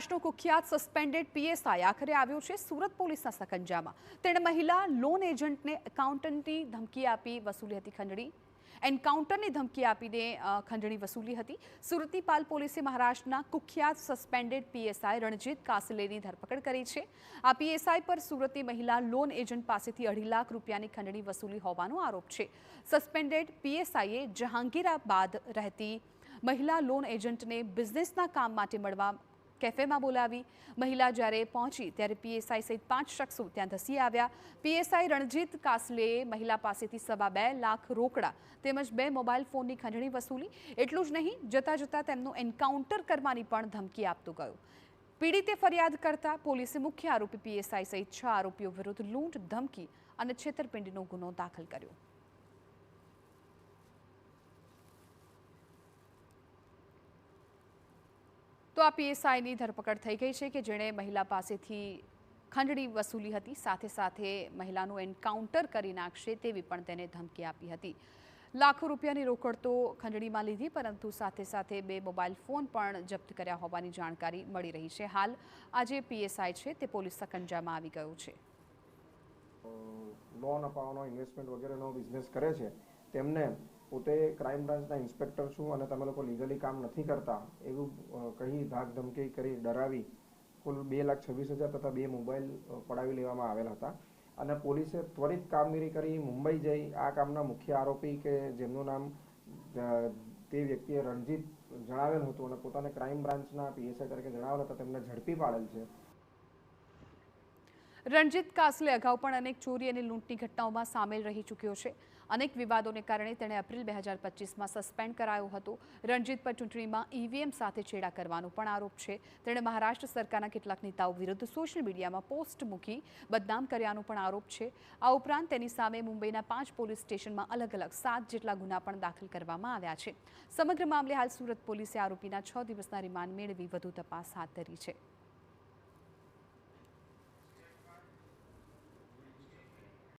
મહારાષ્ટ્રનો કુખ્યાત suspended PSI આખરે આવ્યો છે સુરત પોલીસના સકંજામાં। તેણે મહિલા લોન એજન્ટને એકાઉન્ટન્ટની ધમકી આપી વસૂલી હતી ખંડણી। એન્કાઉન્ટરની ધમકી આપીને ખંડણી વસૂલી હતી। સુરતની પાલ પોલીસે મહારાષ્ટ્રના કુખ્યાત સસ્પેન્ડેડ પીએસઆઈ રણજીત કાસલેની ધરપકડ કરી છે। આ પીએસઆઈ પર સુરતની મહિલા લોન એજન્ટ પાસેથી 2.5 લાખ રૂપિયાની ખંડણી વસૂલી હોવાનો આરોપ છે। સસ્પેન્ડેડ પીએસઆઈએ જહાંગીરાબાદ રહેતી મહિલા લોન એજન્ટને બિઝનેસના કામ માટે મળવા કેફેમાં બોલાવી। મહિલા જ્યારે પહોંચી ત્યારે પીએસઆઈ સહિત 5 શખ્સો ત્યાં ધસી આવ્યા। પીએસઆઈ રણજીત કાસલેએ મહિલા પાસેથી 2.25 લાખ રોકડા તેમજ 2 મોબાઈલ ફોનની ખંડણી વસૂલી। એટલું જ નહીં, જતા જતા તેમનું એન્કાઉન્ટર કરવાની પણ ધમકી આપતો ગયો। પીડિતે ફરિયાદ કરતા પોલીસે મુખ્ય આરોપી પીએસઆઈ સહિત 6 આરોપીઓ વિરુદ્ધ લૂંટ, ધમકી અને છેતરપિંડીનો ગુનો દાખલ કર્યો। તો આ પીએસઆઈની ધરપકડ થઈ ગઈ છે કે જેણે મહિલા પાસેથી ખંડણી વસૂલી હતી, સાથે સાથે મહિલાનું એન્કાઉન્ટર કરી નાખશે તેવી પણ તેને ધમકી આપી હતી। લાખો રૂપિયાની રોકડ તો ખંડણીમાં લીધી, પરંતુ સાથે સાથે 2 મોબાઈલ ફોન પણ જપ્ત કર્યા હોવાની જાણકારી મળી રહી છે। હાલ આ જે પીએસઆઈ છે તે પોલીસ સકંજામાં આવી ગયો છે। લોન અપાવવાનો, ઇન્વેસ્ટમેન્ટ વગેરેનો બિઝનેસ કરે છે તેમને પોતે ક્રાઇમ બ્રાન્ચના ઇન્સ્પેક્ટર છું અને તમે લોકો લીગલી કામ નથી કરતા એવું કહી ધાક ધમકી કરી ડરાવી કુલ 2,26,000 તથા 2 મોબાઈલ પડાવી લેવામાં આવેલા હતા। અને પોલીસે ત્વરિત કામગીરી કરી મુંબઈ જઈ આ કામના મુખ્ય આરોપી કે જેમનું નામ તે વ્યક્તિએ રણજીત જણાવેલ હતું અને પોતાને ક્રાઇમ બ્રાન્ચના પીએસઆઈ તરીકે જણાવેલ હતા તેમને ઝડપી પાડેલ છે। રણજીત કાસલે અગાઉ પણ અનેક ચોરી અને લૂંટની ઘટનાઓમાં સામેલ રહી ચૂક્યો છે। અનેક વિવાદોને કારણે તેણે એપ્રિલ 2025માં સસ્પેન્ડ કરાયો હતો। રણજીત પર ચૂંટણીમાં ઈવીએમ સાથે છેડા કરવાનો પણ આરોપ છે। તેણે મહારાષ્ટ્ર સરકારના કેટલાક નેતાઓ વિરુદ્ધ સોશિયલ મીડિયામાં પોસ્ટ મૂકી બદનામ કર્યાનો પણ આરોપ છે। આ ઉપરાંત તેની સામે મુંબઈના 5 પોલીસ સ્ટેશનમાં અલગ અલગ 7 જેટલા ગુના પણ દાખલ કરવામાં આવ્યા છે। સમગ્ર મામલે હાલ સુરત પોલીસે આરોપીના 6 દિવસના રિમાન્ડ મેળવી વધુ તપાસ હાથ ધરી છે।